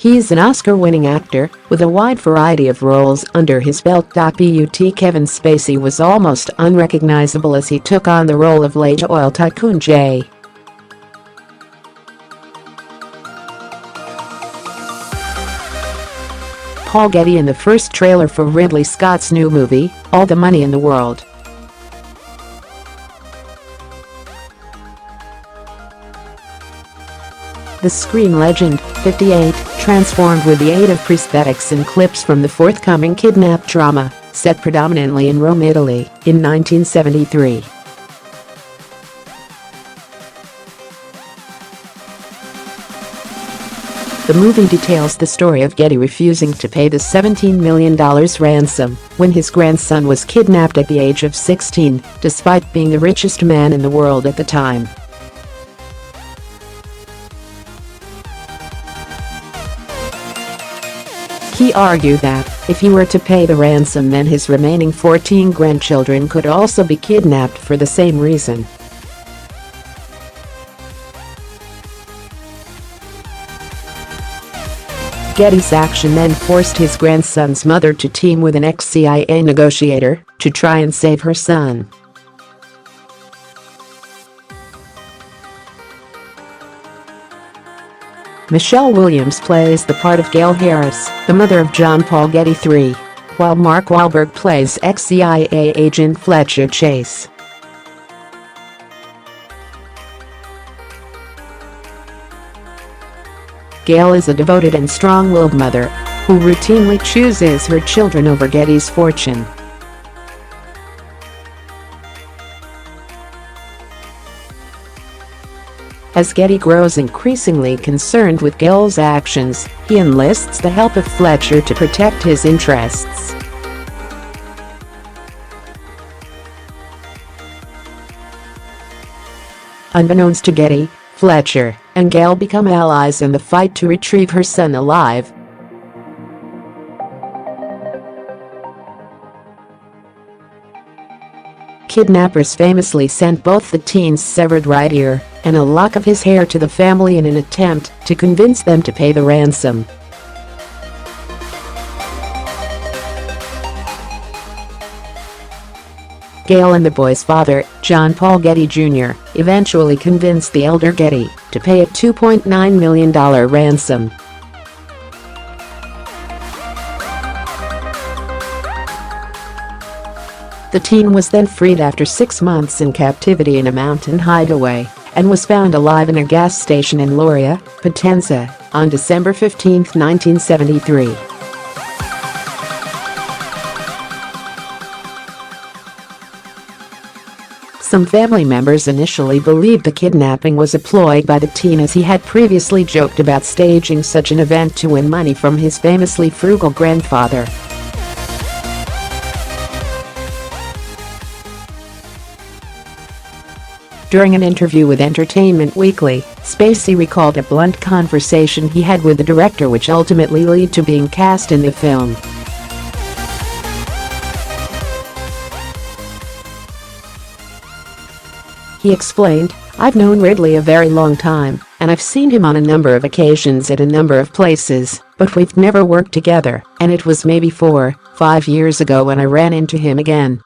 He's an Oscar-winning actor with a wide variety of roles under his belt. But Kevin Spacey was almost unrecognizable as he took on the role of late oil tycoon J. Paul Getty in the first trailer for Ridley Scott's new movie, All the Money in the World. The screen legend, 58, transformed with the aid of prosthetics and clips from the forthcoming kidnap drama, set predominantly in Rome, Italy, in 1973. The movie details the story of Getty refusing to pay the $17 million ransom when his grandson was kidnapped at the age of 16, despite being the richest man in the world at the time. He argued that, if he were to pay the ransom, then his remaining 14 grandchildren could also be kidnapped for the same reason. Getty's action then forced his grandson's mother to team with an ex-CIA negotiator to try and save her son. Michelle Williams plays the part of Gail Harris, the mother of John Paul Getty III, while Mark Wahlberg plays ex-CIA agent Fletcher Chase. Gail is a devoted and strong-willed mother who routinely chooses her children over Getty's fortune. As Getty grows increasingly concerned with Gail's actions, he enlists the help of Fletcher to protect his interests. Unbeknownst to Getty, Fletcher and Gail become allies in the fight to retrieve her son alive. Kidnappers famously sent both the teen's severed right ear and a lock of his hair to the family in an attempt to convince them to pay the ransom. Gail and the boy's father, John Paul Getty Jr., eventually convinced the elder Getty to pay a $2.9 million ransom. The teen was then freed after 6 months in captivity in a mountain hideaway and was found alive in a gas station in Lauria, Potenza, on December 15, 1973. Some family members initially believed the kidnapping was a ploy by the teen, as he had previously joked about staging such an event to win money from his famously frugal grandfather. During an interview with Entertainment Weekly, Spacey recalled a blunt conversation he had with the director, which ultimately led to being cast in the film. He explained, "I've known Ridley a very long time, and I've seen him on a number of occasions at a number of places, but we've never worked together, and it was maybe 4-5 years ago when I ran into him again.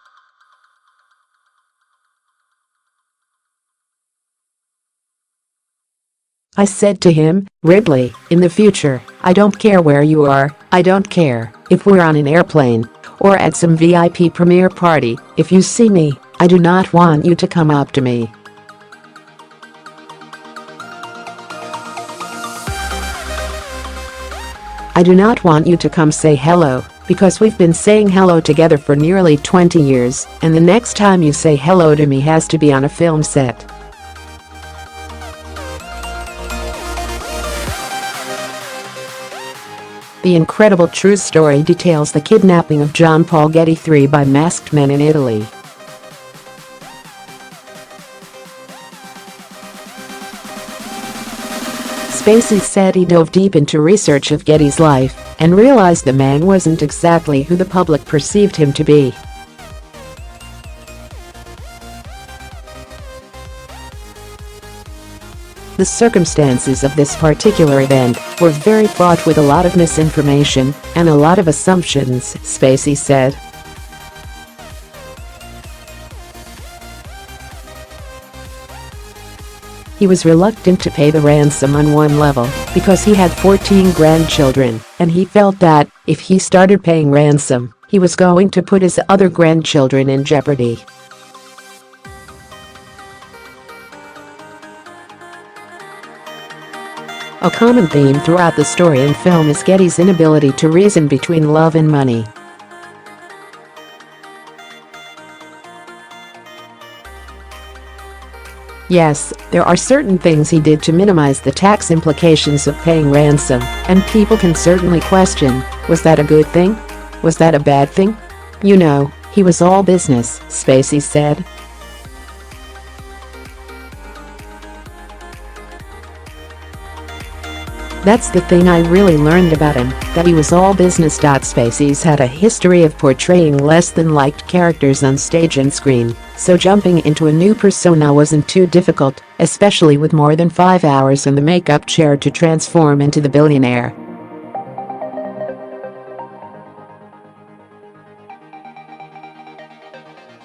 I said to him, 'Ridley, in the future, I don't care where you are, I don't care if we're on an airplane or at some VIP premiere party, if you see me, I do not want you to come up to me. I do not want you to come say hello, because we've been saying hello together for nearly 20 years, and the next time you say hello to me has to be on a film set.'" The incredible true story details the kidnapping of John Paul Getty III by masked men in Italy. Spacey said he dove deep into research of Getty's life and realized the man wasn't exactly who the public perceived him to be. The circumstances of this particular event were very fraught with a lot of misinformation and a lot of assumptions, Spacey said. He was reluctant to pay the ransom on one level because he had 14 grandchildren, and he felt that if he started paying ransom, he was going to put his other grandchildren in jeopardy. A common theme throughout the story and film is Getty's inability to reason between love and money. Yes, there are certain things he did to minimize the tax implications of paying ransom, and people can certainly question, was that a good thing? Was that a bad thing? You know, he was all business, Spacey said. That's the thing I really learned about him, that he was all business. Spacey's had a history of portraying less than liked characters on stage and screen, so jumping into a new persona wasn't too difficult, especially with more than 5 hours in the makeup chair to transform into the billionaire.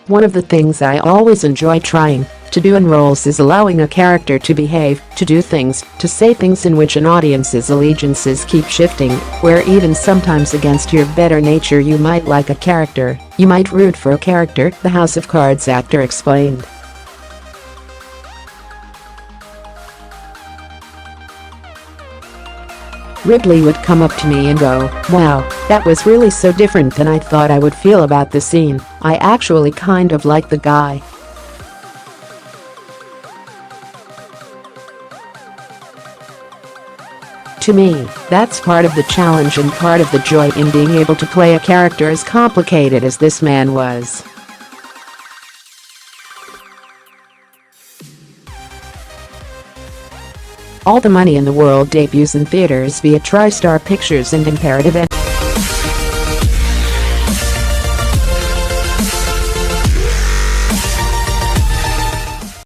One of the things I always enjoy trying to do in roles is allowing a character to behave, to do things, to say things in which an audience's allegiances keep shifting, where even sometimes against your better nature you might like a character, you might root for a character, the House of Cards actor explained. Ridley would come up to me and go, "Wow, that was really so different than I thought I would feel about the scene. I actually kind of like the guy." To me, that's part of the challenge and part of the joy in being able to play a character as complicated as this man was. All the Money in the World debuts in theaters via TriStar Pictures and Imperative.